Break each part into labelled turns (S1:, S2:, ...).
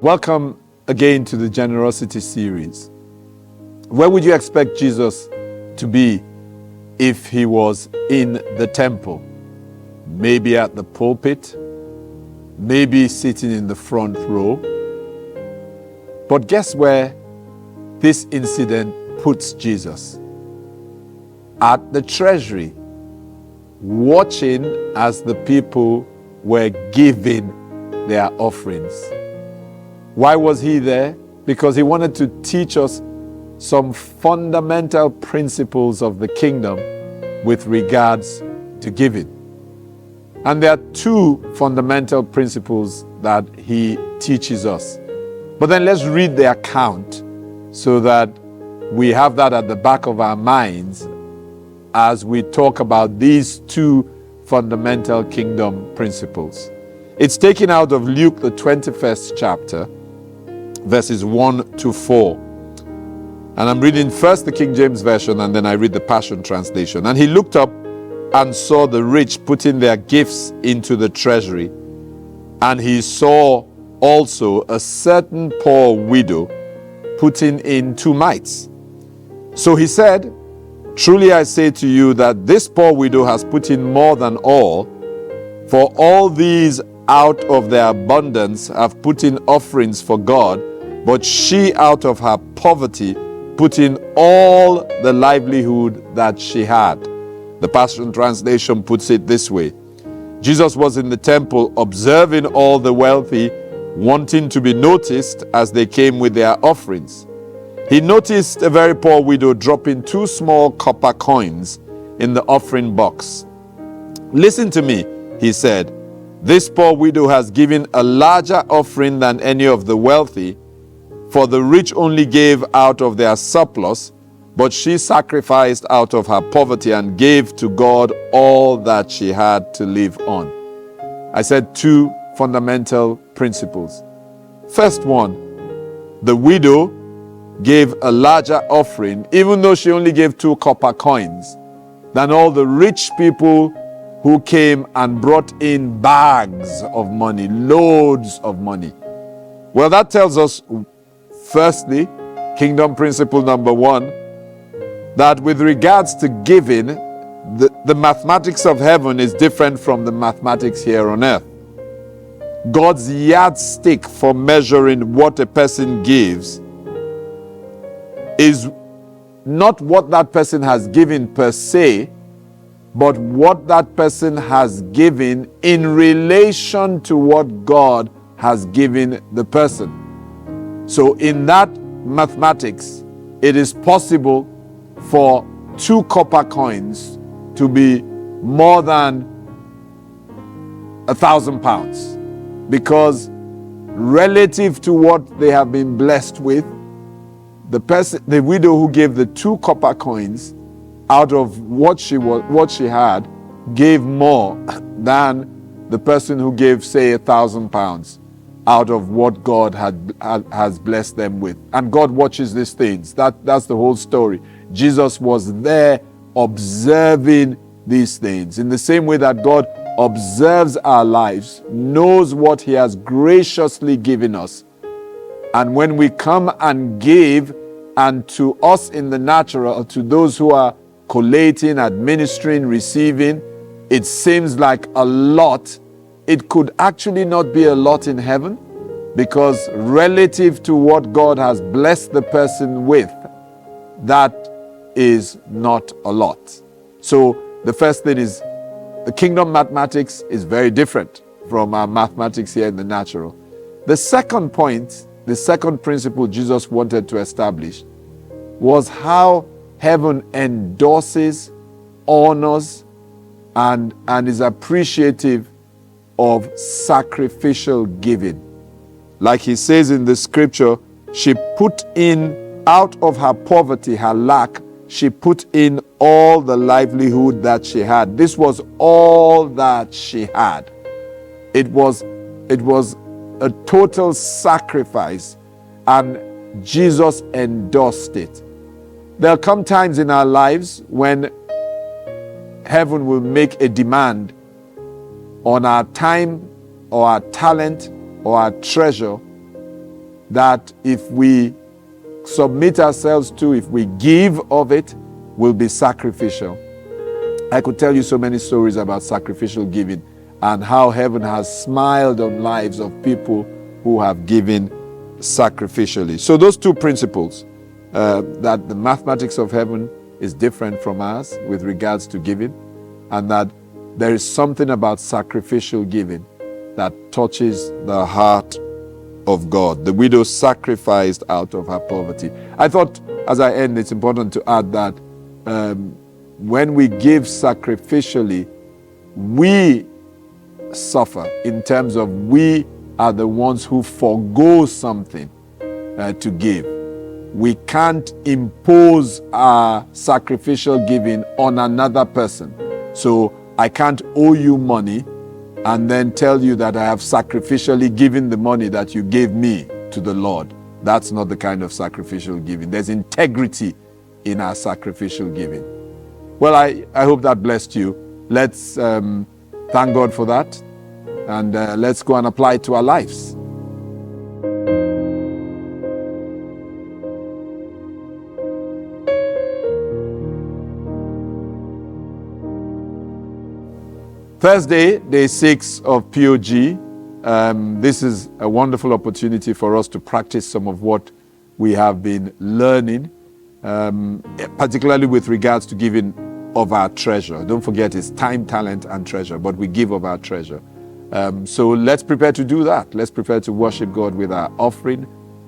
S1: Welcome again to the Generosity series. Where would you expect Jesus to be if he was in the temple? Maybe at the pulpit, maybe sitting in the front row. But guess where this incident puts Jesus? At the treasury, watching as the people were giving their offerings. Why was he there? Because he wanted to teach us some fundamental principles of the kingdom with regards to giving. And there are two fundamental principles that he teaches us. But then let's read the account so that we have that at the back of our minds as we talk about these two fundamental kingdom principles. It's taken out of Luke, the 21st chapter, verses 1 to 4. And I'm reading first the King James Version, and then I read the Passion Translation. And he looked up and saw the rich putting their gifts into the treasury. And he saw also a certain poor widow putting in 2 mites. So he said, "Truly I say to you that this poor widow has put in more than all, for all these out of their abundance have put in offerings for God, but she out of her poverty put in all the livelihood that she had." The Passion Translation puts it this way: Jesus was in the temple observing all the wealthy, wanting to be noticed as they came with their offerings. He noticed a very poor widow dropping 2 small copper coins in the offering box. "Listen to me," he said. "This poor widow has given a larger offering than any of the wealthy, for the rich only gave out of their surplus, but she sacrificed out of her poverty and gave to God all that she had to live on." I said 2 fundamental principles. First one, the widow gave a larger offering, even though she only gave 2 copper coins, than all the rich people who came and brought in bags of money, loads of money. Well, that tells us, firstly, kingdom principle number 1, that with regards to giving, the mathematics of heaven is different from the mathematics here on earth. God's yardstick for measuring what a person gives is not what that person has given per se, but what that person has given in relation to what God has given the person. So in that mathematics, it is possible for 2 copper coins to be more than £1,000, because relative to what they have been blessed with, the widow who gave the 2 copper coins out of what she had gave more than the person who gave, say, £1,000 out of what God has blessed them with. And God watches these things. That's the whole story. Jesus was there observing these things. In the same way that God observes our lives, knows what he has graciously given us. And when we come and give, and to us in the natural, to those who are collating, administering, receiving, it seems like a lot. It could actually not be a lot in heaven, because relative to what God has blessed the person with, that is not a lot. So the first thing is, the kingdom mathematics is very different from our mathematics here in the natural. The second point, the second principle Jesus wanted to establish, was how heaven endorses, honors, and is appreciative of sacrificial giving. Like he says in the scripture, she put in, out of her poverty, her lack, she put in all the livelihood that she had. This was all that she had. It was a total sacrifice, and Jesus endorsed it. There'll come times in our lives when heaven will make a demand on our time or our talent or our treasure, that if we submit ourselves to, if we give of it, will be sacrificial. I could tell you so many stories about sacrificial giving and how heaven has smiled on lives of people who have given sacrificially. So those two principles, that the mathematics of heaven is different from ours with regards to giving, and that there is something about sacrificial giving that touches the heart of God. The widow sacrificed out of her poverty. I thought, as I end, it's important to add that when we give sacrificially, we suffer in terms of we are the ones who forego something to give. We can't impose our sacrificial giving on another person. So I can't owe you money and then tell you that I have sacrificially given the money that you gave me to the Lord. That's not the kind of sacrificial giving. There's integrity in our sacrificial giving. Well, I hope that blessed you. Let's thank God for that, and let's go and apply it to our lives. Thursday, day 6 of POG. This is a wonderful opportunity for us to practice some of what we have been learning, particularly with regards to giving of our treasure. Don't forget, it's time, talent, and treasure, but we give of our treasure. So let's prepare to do that. Let's prepare to worship God with our offering.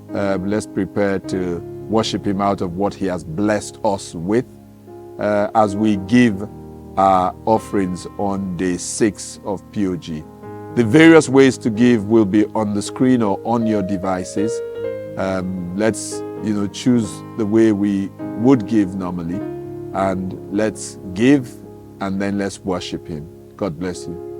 S1: Let's prepare to worship Him out of what He has blessed us with as we give our offerings on day 6 of POG. The various ways to give will be on the screen or on your devices. Let's choose the way we would give normally, and let's give, and then let's worship Him. God bless you.